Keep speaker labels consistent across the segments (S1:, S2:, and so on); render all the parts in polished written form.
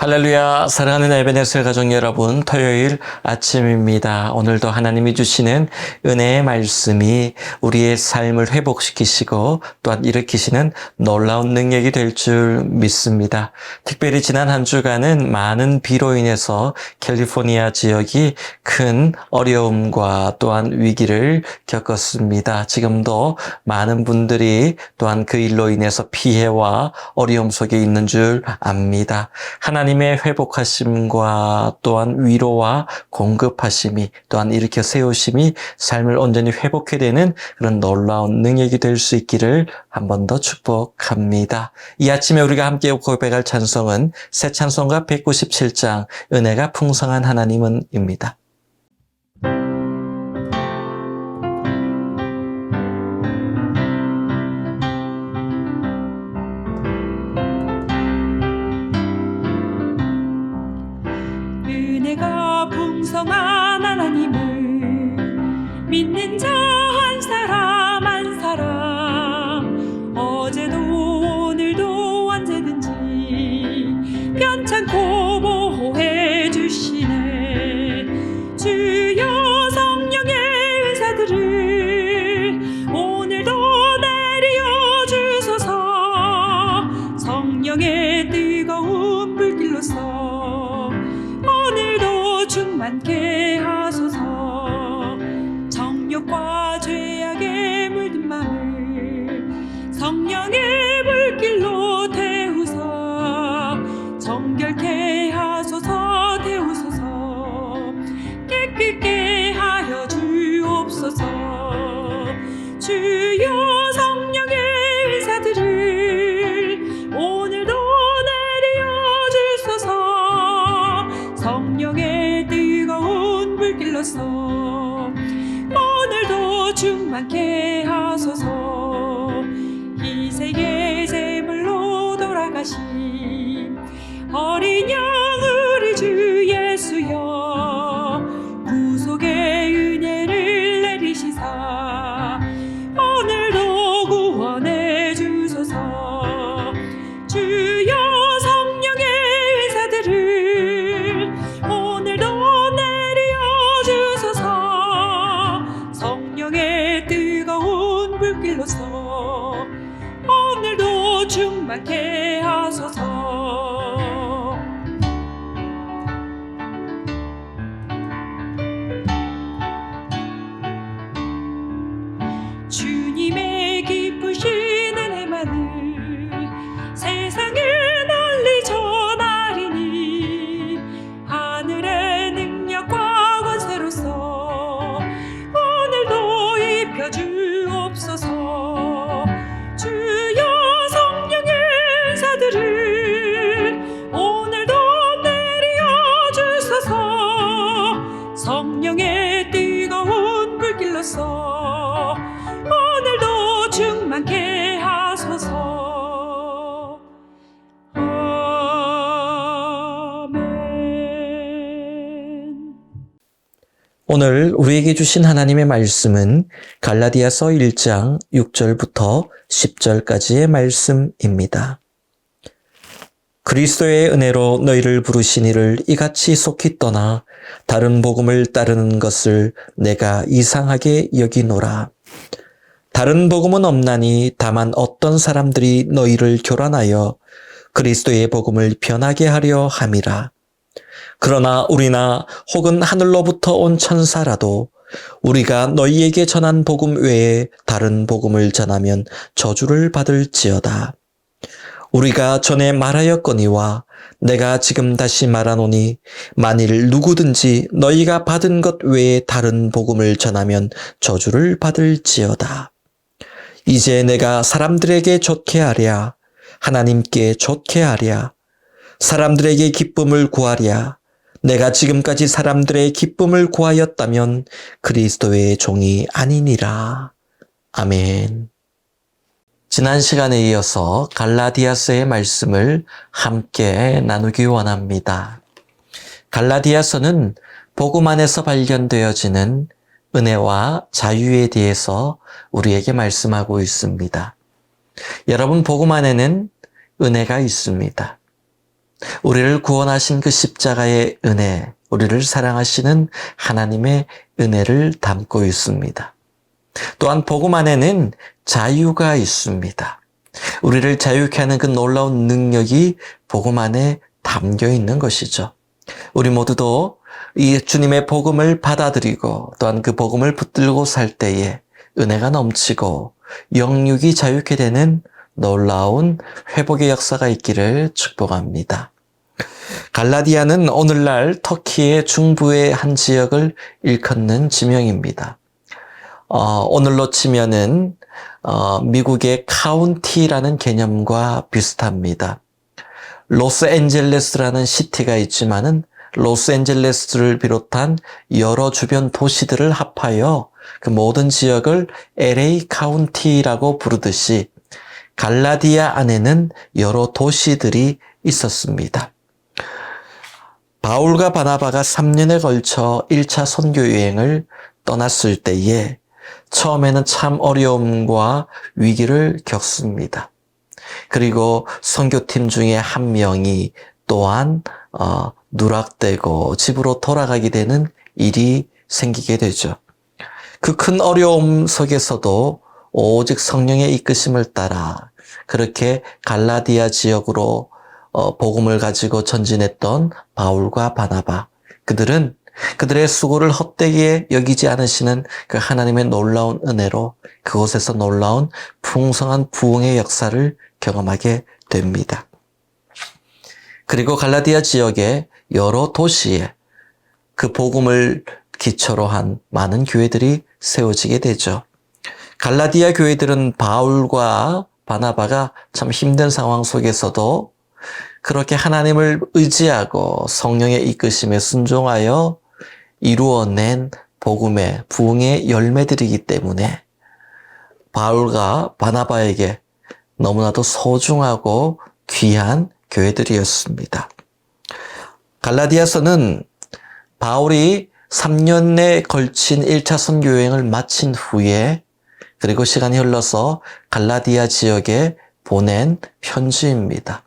S1: 할렐루야, 사랑하는 에베네셀 가족 여러분, 토요일 아침입니다. 오늘도 하나님이 주시는 은혜의 말씀이 우리의 삶을 회복시키시고 또한 일으키시는 놀라운 능력이 될 줄 믿습니다. 특별히 지난 한 주간은 많은 비로 인해서 캘리포니아 지역이 큰 어려움과 또한 위기를 겪었습니다. 지금도 많은 분들이 또한 그 일로 인해서 피해와 어려움 속에 있는 줄 압니다. 하나님의 회복하심과 또한 위로와 공급하심이 또한 일으켜 세우심이 삶을 온전히 회복해 되는 그런 놀라운 능력이 될 수 있기를 한 번 더 축복합니다. 이 아침에 우리가 함께 고백할 찬송은 새 찬송가 197장 은혜가 풍성한 하나님은입니다.
S2: 은혜가 풍성한 하나님을 믿는 자 한 사람 한 사람 어제도 오늘도 언제든지 편찮고 보호해 주시네. 주여 성령의 은사들을 오늘도 내려 주소서. 성령의 뜨거운 불길로서 오늘도 충만케 하소서. 정욕과 죄악에 물든 마음을 성령의 불길로 태우사 정결케 하소서. 태우소서. 깨끗게 하여 주옵소서. 주여 성령의 은사들을 오늘도 내려 주소서. 성령의 뜨거운 불길로서 오늘도 충만케 하소서. 희생의 제물로 돌아가신 어린 양 우리 주 예수여, 구속의 은혜를 내리시사 오늘도 구원해 주소서. 주여 성령의 은사들을 오늘도 내려 주소서. 성령의 뜨거운 불길로서 오늘도 충만케 하소서. 주님의 기쁘신 은혜만을 세상에 널리 전하리니 하늘의 능력과 권세로서 오늘도 입혀 주옵소서. 주여 성령의 은사들을 오늘도 내려 주소서. 성령의 뜨거운 불길로서 오늘도 충만케 하소서. 아멘.
S1: 오늘 우리에게 주신 하나님의 말씀은 갈라디아서 1장 6절부터 10절까지의 말씀입니다. 그리스도의 은혜로 너희를 부르신 이를 이같이 속히 떠나 다른 복음을 따르는 것을 내가 이상하게 여기노라. 다른 복음은 없나니 다만 어떤 사람들이 너희를 교란하여 그리스도의 복음을 변하게 하려 함이라. 그러나 우리나 혹은 하늘로부터 온 천사라도 우리가 너희에게 전한 복음 외에 다른 복음을 전하면 저주를 받을지어다. 우리가 전에 말하였거니와 내가 지금 다시 말하노니 만일 누구든지 너희가 받은 것 외에 다른 복음을 전하면 저주를 받을지어다. 이제 내가 사람들에게 좋게 하랴, 하나님께 좋게 하랴, 사람들에게 기쁨을 구하랴. 내가 지금까지 사람들의 기쁨을 구하였다면 그리스도의 종이 아니니라. 아멘. 지난 시간에 이어서 갈라디아서의 말씀을 함께 나누기 원합니다. 갈라디아서는 복음 안에서 발견되어지는 은혜와 자유에 대해서 우리에게 말씀하고 있습니다. 여러분, 복음 안에는 은혜가 있습니다. 우리를 구원하신 그 십자가의 은혜, 우리를 사랑하시는 하나님의 은혜를 담고 있습니다. 또한 복음 안에는 자유가 있습니다. 우리를 자유케 하는 그 놀라운 능력이 복음 안에 담겨 있는 것이죠. 우리 모두도 이 주님의 복음을 받아들이고 또한 그 복음을 붙들고 살 때에 은혜가 넘치고 영육이 자유케 되는 놀라운 회복의 역사가 있기를 축복합니다. 갈라디아는 오늘날 터키의 중부의 한 지역을 일컫는 지명입니다. 오늘로 치면은 미국의 카운티라는 개념과 비슷합니다. 로스앤젤레스라는 시티가 있지만은 로스앤젤레스를 비롯한 여러 주변 도시들을 합하여 그 모든 지역을 LA 카운티라고 부르듯이 갈라디아 안에는 여러 도시들이 있었습니다. 바울과 바나바가 3년에 걸쳐 1차 선교 여행을 떠났을 때에 처음에는 참 어려움과 위기를 겪습니다. 그리고 선교팀 중에 한 명이 또한 누락되고 집으로 돌아가게 되는 일이 생기게 되죠. 그 큰 어려움 속에서도 오직 성령의 이끄심을 따라 그렇게 갈라디아 지역으로 복음을 가지고 전진했던 바울과 바나바, 그들은 그들의 수고를 헛되게 여기지 않으시는 그 하나님의 놀라운 은혜로 그곳에서 놀라운 풍성한 부흥의 역사를 경험하게 됩니다. 그리고 갈라디아 지역의 여러 도시에 그 복음을 기초로 한 많은 교회들이 세워지게 되죠. 갈라디아 교회들은 바울과 바나바가 참 힘든 상황 속에서도 그렇게 하나님을 의지하고 성령의 이끄심에 순종하여 이루어낸 복음의 부흥의 열매들이기 때문에 바울과 바나바에게 너무나도 소중하고 귀한 교회들이었습니다. 갈라디아서는 바울이 3년에 걸친 1차 선교 여행을 마친 후에 그리고 시간이 흘러서 갈라디아 지역에 보낸 편지입니다.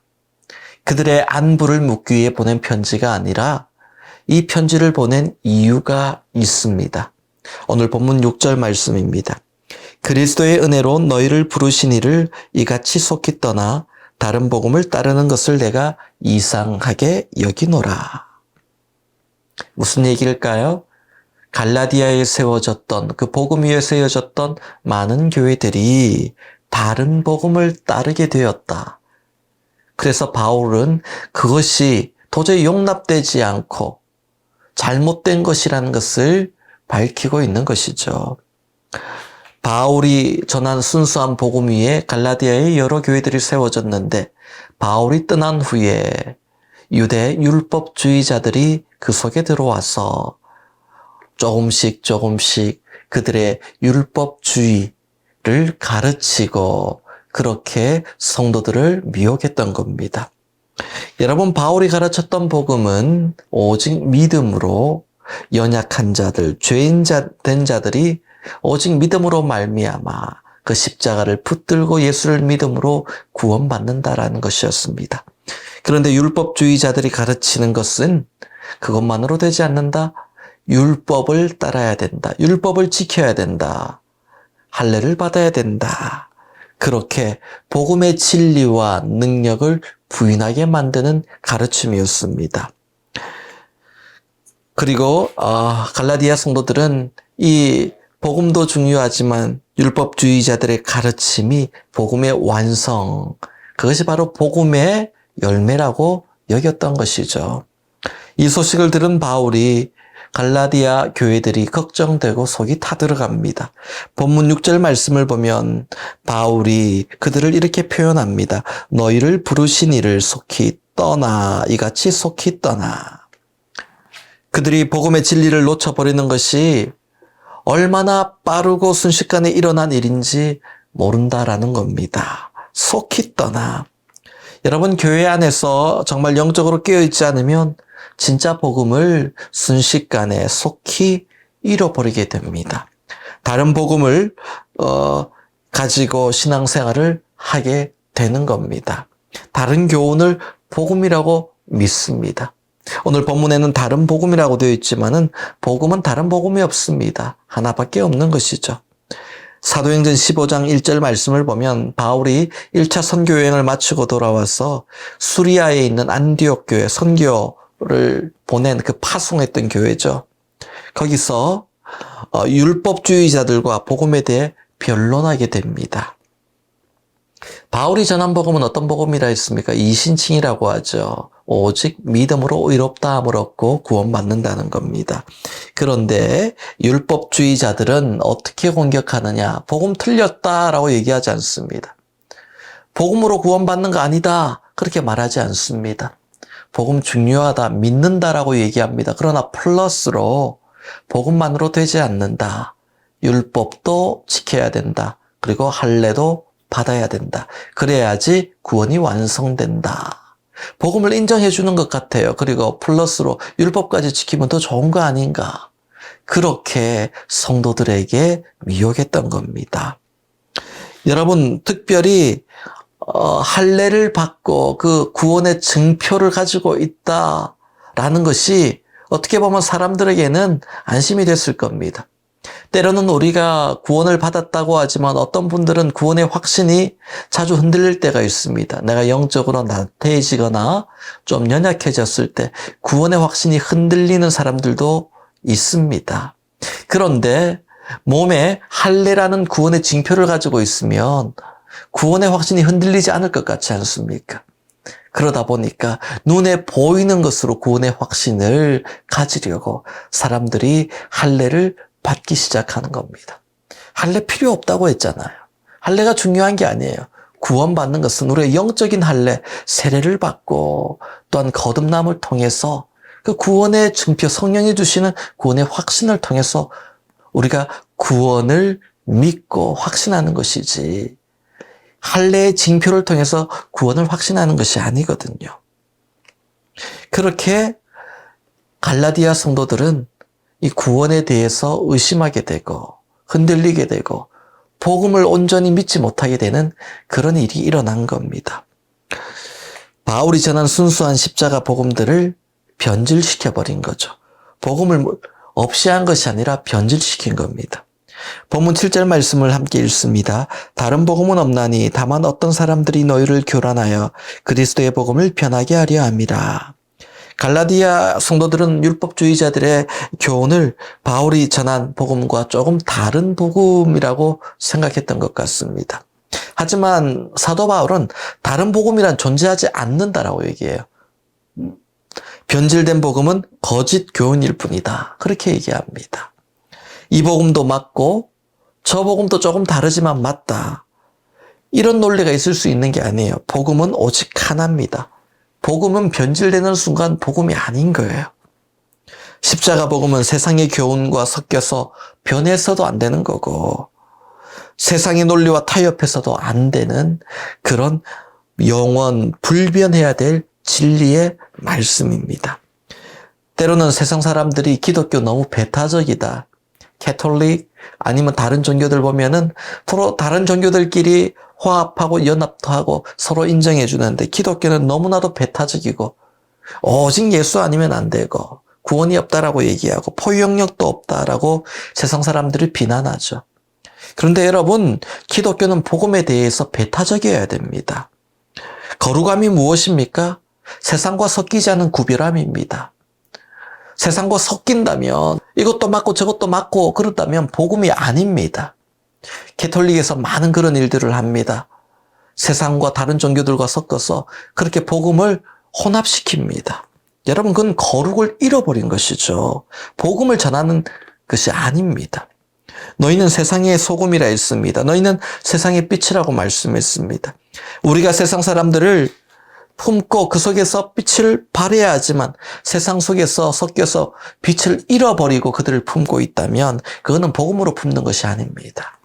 S1: 그들의 안부를 묻기 위해 보낸 편지가 아니라 이 편지를 보낸 이유가 있습니다. 오늘 본문 6절 말씀입니다. 그리스도의 은혜로 너희를 부르신 이를 이같이 속히 떠나 다른 복음을 따르는 것을 내가 이상하게 여기노라. 무슨 얘기일까요? 갈라디아에 세워졌던 그 복음 위에 세워졌던 많은 교회들이 다른 복음을 따르게 되었다. 그래서 바울은 그것이 도저히 용납되지 않고 잘못된 것이라는 것을 밝히고 있는 것이죠. 바울이 전한 순수한 복음 위에 갈라디아의 여러 교회들이 세워졌는데 바울이 떠난 후에 유대 율법주의자들이 그 속에 들어와서 조금씩 그들의 율법주의를 가르치고 그렇게 성도들을 미혹했던 겁니다. 여러분, 바울이 가르쳤던 복음은 오직 믿음으로 연약한 자들, 죄인 된 자들이 오직 믿음으로 말미암아 그 십자가를 붙들고 예수를 믿음으로 구원받는다라는 것이었습니다. 그런데 율법주의자들이 가르치는 것은 그것만으로 되지 않는다. 율법을 따라야 된다. 율법을 지켜야 된다. 할례를 받아야 된다. 그렇게 복음의 진리와 능력을 부인하게 만드는 가르침이었습니다. 그리고 갈라디아 성도들은 이 복음도 중요하지만 율법주의자들의 가르침이 복음의 완성, 그것이 바로 복음의 열매라고 여겼던 것이죠. 이 소식을 들은 바울이 갈라디아 교회들이 걱정되고 속이 타들어갑니다. 본문 6절 말씀을 보면 바울이 그들을 이렇게 표현합니다. 너희를 부르신 이를 속히 떠나, 이같이 속히 떠나. 그들이 복음의 진리를 놓쳐버리는 것이 얼마나 빠르고 순식간에 일어난 일인지 모른다라는 겁니다. 속히 떠나. 여러분, 교회 안에서 정말 영적으로 깨어있지 않으면 진짜 복음을 순식간에 속히 잃어버리게 됩니다. 다른 복음을 가지고 신앙생활을 하게 되는 겁니다. 다른 교훈을 복음이라고 믿습니다. 오늘 본문에는 다른 복음이라고 되어 있지만은 복음은 다른 복음이 없습니다. 하나밖에 없는 것이죠. 사도행전 15장 1절 말씀을 보면 바울이 1차 선교 여행을 마치고 돌아와서 수리아에 있는 안디옥 교회 선교를 보낸 그 파송했던 교회죠. 거기서 율법주의자들과 복음에 대해 변론하게 됩니다. 바울이 전한 복음은 어떤 복음이라 했습니까? 이신칭이라고 하죠. 오직 믿음으로 의롭다함을 얻고 구원받는다는 겁니다. 그런데 율법주의자들은 어떻게 공격하느냐? 복음 틀렸다라고 얘기하지 않습니다. 복음으로 구원받는 거 아니다. 그렇게 말하지 않습니다. 복음 중요하다, 믿는다라고 얘기합니다. 그러나 플러스로 복음만으로 되지 않는다. 율법도 지켜야 된다. 그리고 할례도 받아야 된다. 그래야지 구원이 완성된다. 복음을 인정해 주는 것 같아요. 그리고 플러스로 율법까지 지키면 더 좋은 거 아닌가. 그렇게 성도들에게 미혹했던 겁니다. 여러분, 특별히 할례를 받고 그 구원의 증표를 가지고 있다라는 것이 어떻게 보면 사람들에게는 안심이 됐을 겁니다. 때로는 우리가 구원을 받았다고 하지만 어떤 분들은 구원의 확신이 자주 흔들릴 때가 있습니다. 내가 영적으로 나태해지거나 좀 연약해졌을 때 구원의 확신이 흔들리는 사람들도 있습니다. 그런데 몸에 할례라는 구원의 징표를 가지고 있으면 구원의 확신이 흔들리지 않을 것 같지 않습니까? 그러다 보니까 눈에 보이는 것으로 구원의 확신을 가지려고 사람들이 할례를 받기 시작하는 겁니다. 할례 필요 없다고 했잖아요. 할례가 중요한 게 아니에요. 구원받는 것은 우리의 영적인 할례, 세례를 받고 또한 거듭남을 통해서 그 구원의 증표, 성령이 주시는 구원의 확신을 통해서 우리가 구원을 믿고 확신하는 것이지 할례의 징표를 통해서 구원을 확신하는 것이 아니거든요. 그렇게 갈라디아 성도들은 이 구원에 대해서 의심하게 되고 흔들리게 되고 복음을 온전히 믿지 못하게 되는 그런 일이 일어난 겁니다. 바울이 전한 순수한 십자가 복음들을 변질시켜버린 거죠. 복음을 없이 한 것이 아니라 변질시킨 겁니다. 본문 7절 말씀을 함께 읽습니다. 다른 복음은 없나니 다만 어떤 사람들이 너희를 교란하여 그리스도의 복음을 변하게 하려 함이라. 갈라디아 성도들은 율법주의자들의 교훈을 바울이 전한 복음과 조금 다른 복음이라고 생각했던 것 같습니다. 하지만 사도 바울은 다른 복음이란 존재하지 않는다라고 얘기해요. 변질된 복음은 거짓 교훈일 뿐이다. 그렇게 얘기합니다. 이 복음도 맞고 저 복음도 조금 다르지만 맞다. 이런 논리가 있을 수 있는 게 아니에요. 복음은 오직 하나입니다. 복음은 변질되는 순간 복음이 아닌 거예요. 십자가 복음은 세상의 교훈과 섞여서 변해서도 안 되는 거고 세상의 논리와 타협해서도 안 되는 그런 영원 불변해야 될 진리의 말씀입니다. 때로는 세상 사람들이 기독교 너무 배타적이다. 캐톨릭 아니면 다른 종교들 보면은 서로 다른 종교들끼리 화합하고 연합도 하고 서로 인정해 주는데 기독교는 너무나도 배타적이고 오직 예수 아니면 안 되고 구원이 없다라고 얘기하고 포용력도 없다라고 세상 사람들이 비난하죠. 그런데 여러분, 기독교는 복음에 대해서 배타적이어야 됩니다. 거룩함이 무엇입니까? 세상과 섞이지 않은 구별함입니다. 세상과 섞인다면 이것도 맞고 저것도 맞고 그렇다면 복음이 아닙니다. 캐톨릭에서 많은 그런 일들을 합니다. 세상과 다른 종교들과 섞어서 그렇게 복음을 혼합시킵니다. 여러분, 그건 거룩을 잃어버린 것이죠. 복음을 전하는 것이 아닙니다. 너희는 세상의 소금이라 했습니다. 너희는 세상의 빛이라고 말씀했습니다. 우리가 세상 사람들을 품고 그 속에서 빛을 발해야 하지만 세상 속에서 섞여서 빛을 잃어버리고 그들을 품고 있다면 그거는 복음으로 품는 것이 아닙니다.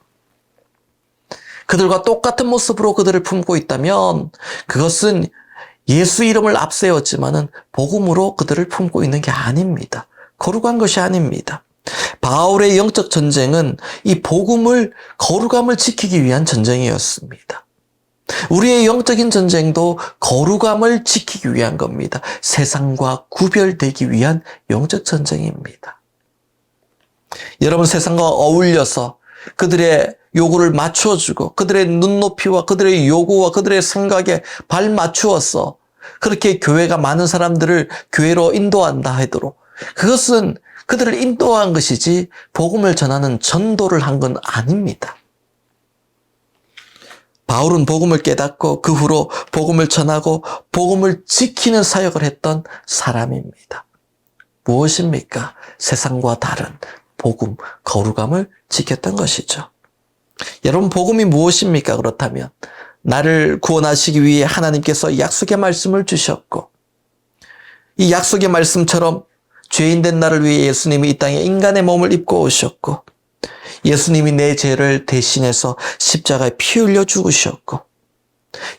S1: 그들과 똑같은 모습으로 그들을 품고 있다면 그것은 예수 이름을 앞세웠지만은 복음으로 그들을 품고 있는 게 아닙니다. 거룩한 것이 아닙니다. 바울의 영적 전쟁은 이 복음을, 거룩함을 지키기 위한 전쟁이었습니다. 우리의 영적인 전쟁도 거룩함을 지키기 위한 겁니다. 세상과 구별되기 위한 영적 전쟁입니다. 여러분, 세상과 어울려서 그들의 요구를 맞추어주고 그들의 눈높이와 그들의 요구와 그들의 생각에 발 맞추어서 그렇게 교회가 많은 사람들을 교회로 인도한다 하도록, 그것은 그들을 인도한 것이지 복음을 전하는 전도를 한 건 아닙니다. 바울은 복음을 깨닫고 그 후로 복음을 전하고 복음을 지키는 사역을 했던 사람입니다. 무엇입니까? 세상과 다른 복음, 거룩함을 지켰던 것이죠. 여러분, 복음이 무엇입니까? 그렇다면 나를 구원하시기 위해 하나님께서 약속의 말씀을 주셨고, 이 약속의 말씀처럼 죄인된 나를 위해 예수님이 이 땅에 인간의 몸을 입고 오셨고, 예수님이 내 죄를 대신해서 십자가에 피 흘려 죽으셨고,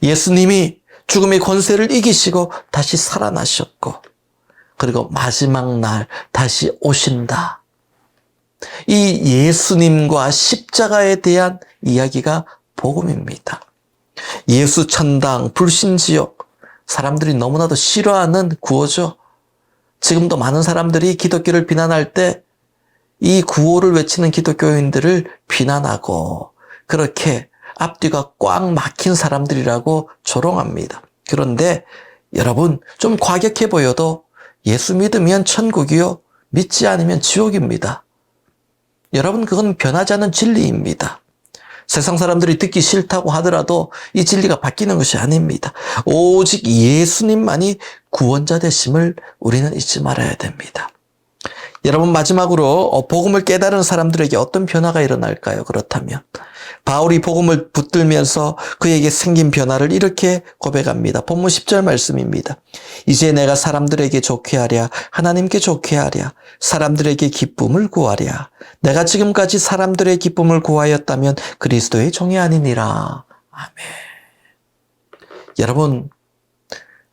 S1: 예수님이 죽음의 권세를 이기시고 다시 살아나셨고, 그리고 마지막 날 다시 오신다. 이 예수님과 십자가에 대한 이야기가 복음입니다. 예수 천당, 불신지옥, 사람들이 너무나도 싫어하는 구호죠. 지금도 많은 사람들이 기독교를 비난할 때 이 구호를 외치는 기독교인들을 비난하고 그렇게 앞뒤가 꽉 막힌 사람들이라고 조롱합니다. 그런데 여러분, 좀 과격해 보여도 예수 믿으면 천국이요, 믿지 않으면 지옥입니다. 여러분, 그건 변하지 않는 진리입니다. 세상 사람들이 듣기 싫다고 하더라도 이 진리가 바뀌는 것이 아닙니다. 오직 예수님만이 구원자 되심을 우리는 잊지 말아야 됩니다. 여러분, 마지막으로 복음을 깨달은 사람들에게 어떤 변화가 일어날까요? 그렇다면 바울이 복음을 붙들면서 그에게 생긴 변화를 이렇게 고백합니다. 본문 10절 말씀입니다. 이제 내가 사람들에게 좋게 하랴, 하나님께 좋게 하랴, 사람들에게 기쁨을 구하랴. 내가 지금까지 사람들의 기쁨을 구하였다면 그리스도의 종이 아니니라. 아멘. 여러분,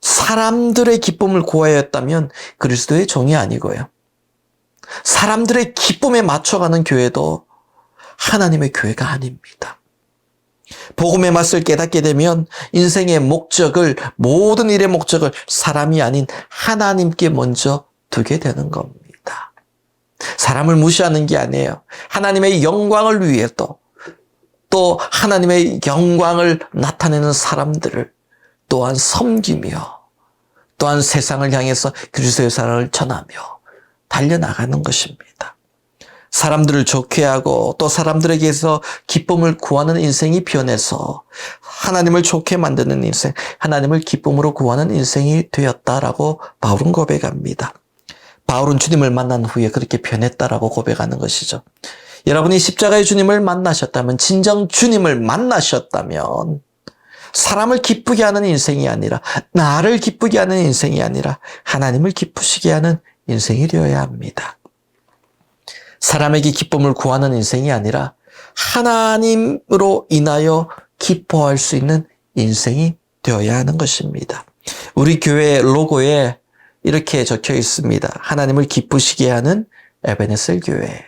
S1: 사람들의 기쁨을 구하였다면 그리스도의 종이 아니고요, 사람들의 기쁨에 맞춰가는 교회도 하나님의 교회가 아닙니다. 복음의 맛을 깨닫게 되면 인생의 목적을, 모든 일의 목적을 사람이 아닌 하나님께 먼저 두게 되는 겁니다. 사람을 무시하는 게 아니에요. 하나님의 영광을 위해서, 또 하나님의 영광을 나타내는 사람들을 또한 섬기며, 또한 세상을 향해서 그리스도의 사랑을 전하며 달려나가는 것입니다. 사람들을 좋게 하고 또 사람들에게서 기쁨을 구하는 인생이 변해서 하나님을 좋게 만드는 인생, 하나님을 기쁨으로 구하는 인생이 되었다라고 바울은 고백합니다. 바울은 주님을 만난 후에 그렇게 변했다라고 고백하는 것이죠. 여러분이 십자가의 주님을 만나셨다면, 진정 주님을 만나셨다면 사람을 기쁘게 하는 인생이 아니라, 나를 기쁘게 하는 인생이 아니라 하나님을 기쁘시게 하는 인생이 되어야 합니다. 사람에게 기쁨을 구하는 인생이 아니라 하나님으로 인하여 기뻐할 수 있는 인생이 되어야 하는 것입니다. 우리 교회 로고에 이렇게 적혀 있습니다. 하나님을 기쁘시게 하는 에베네셀 교회.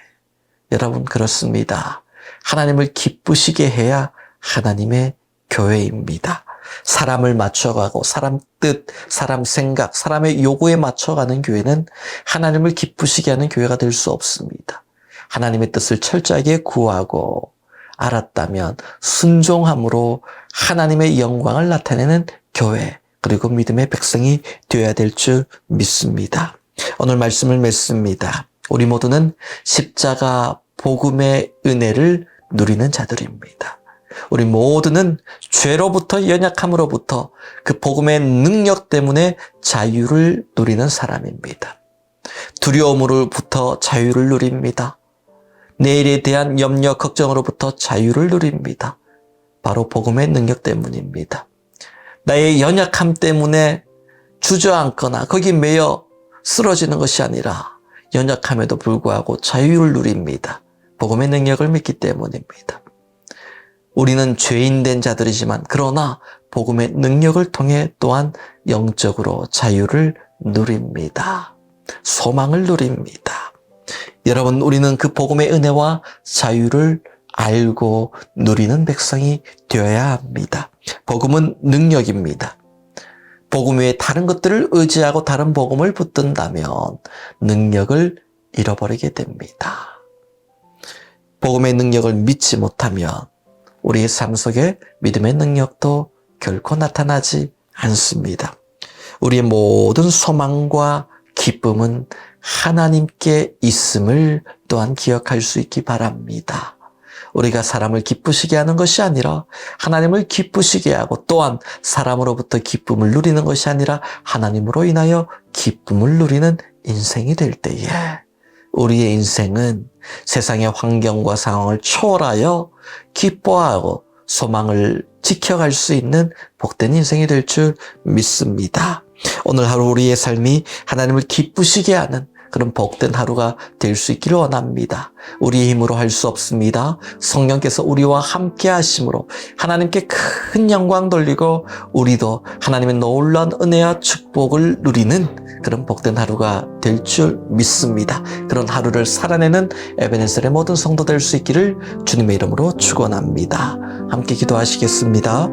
S1: 여러분, 그렇습니다. 하나님을 기쁘시게 해야 하나님의 교회입니다. 사람을 맞춰가고 사람 뜻, 사람 생각, 사람의 요구에 맞춰가는 교회는 하나님을 기쁘시게 하는 교회가 될 수 없습니다. 하나님의 뜻을 철저하게 구하고 알았다면 순종함으로 하나님의 영광을 나타내는 교회, 그리고 믿음의 백성이 되어야 될 줄 믿습니다. 오늘 말씀을 맺습니다. 우리 모두는 십자가 복음의 은혜를 누리는 자들입니다. 우리 모두는 죄로부터, 연약함으로부터 그 복음의 능력 때문에 자유를 누리는 사람입니다. 두려움으로부터 자유를 누립니다. 내일에 대한 염려, 걱정으로부터 자유를 누립니다. 바로 복음의 능력 때문입니다. 나의 연약함 때문에 주저앉거나 거기 매여 쓰러지는 것이 아니라 연약함에도 불구하고 자유를 누립니다. 복음의 능력을 믿기 때문입니다. 우리는 죄인된 자들이지만 그러나 복음의 능력을 통해 또한 영적으로 자유를 누립니다. 소망을 누립니다. 여러분, 우리는 그 복음의 은혜와 자유를 알고 누리는 백성이 되어야 합니다. 복음은 능력입니다. 복음 외에 다른 것들을 의지하고 다른 복음을 붙든다면 능력을 잃어버리게 됩니다. 복음의 능력을 믿지 못하면 우리의 삶 속에 믿음의 능력도 결코 나타나지 않습니다. 우리의 모든 소망과 기쁨은 하나님께 있음을 또한 기억할 수 있기 바랍니다. 우리가 사람을 기쁘시게 하는 것이 아니라 하나님을 기쁘시게 하고 또한 사람으로부터 기쁨을 누리는 것이 아니라 하나님으로 인하여 기쁨을 누리는 인생이 될 때에 우리의 인생은 세상의 환경과 상황을 초월하여 기뻐하고 소망을 지켜갈 수 있는 복된 인생이 될 줄 믿습니다. 오늘 하루 우리의 삶이 하나님을 기쁘시게 하는 그런 복된 하루가 될 수 있기를 원합니다. 우리의 힘으로 할 수 없습니다. 성령께서 우리와 함께 하심으로 하나님께 큰 영광 돌리고 우리도 하나님의 놀라운 은혜와 축복을 누리는 그런 복된 하루가 될 줄 믿습니다. 그런 하루를 살아내는 에베네셀의 모든 성도 될 수 있기를 주님의 이름으로 축원합니다. 함께 기도하시겠습니다.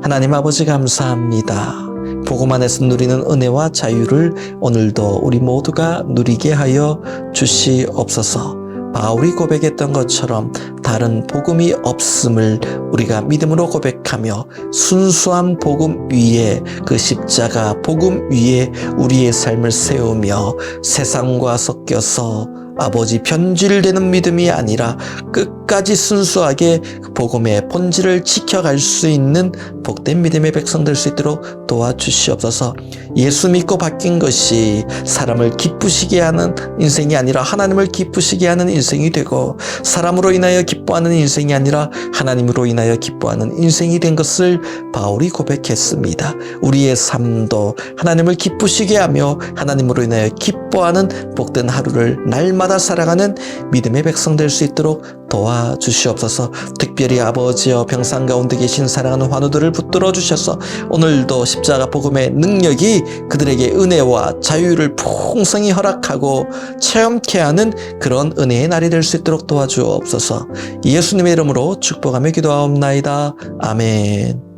S1: 하나님 아버지 감사합니다. 복음 안에서 누리는 은혜와 자유를 오늘도 우리 모두가 누리게 하여 주시옵소서. 바울이 고백했던 것처럼 다른 복음이 없음을 우리가 믿음으로 고백하며 순수한 복음 위에 그 십자가 복음 위에 우리의 삶을 세우며 세상과 섞여서 아버지 변질되는 믿음이 아니라 끝까지 순수하게 복음의 본질을 지켜갈 수 있는 복된 믿음의 백성 될 수 있도록 도와주시옵소서. 예수 믿고 바뀐 것이 사람을 기쁘시게 하는 인생이 아니라 하나님을 기쁘시게 하는 인생이 되고 사람으로 인하여 기뻐하는 인생이 아니라 하나님으로 인하여 기뻐하는 인생이 된 것을 바울이 고백했습니다. 우리의 삶도 하나님을 기쁘시게 하며 하나님으로 인하여 기뻐하는 복된 하루를 날마다 살아가는 믿음의 백성 될 수 있도록 도와주시옵소서. 특별히 아버지여 병상 가운데 계신 사랑하는 환우들을 붙들어 주셔서 오늘도 십자가 복음의 능력이 그들에게 은혜와 자유를 풍성히 허락하고 체험케 하는 그런 은혜의 날이 될 수 있도록 도와주옵소서. 예수님의 이름으로 축복하며 기도하옵나이다. 아멘.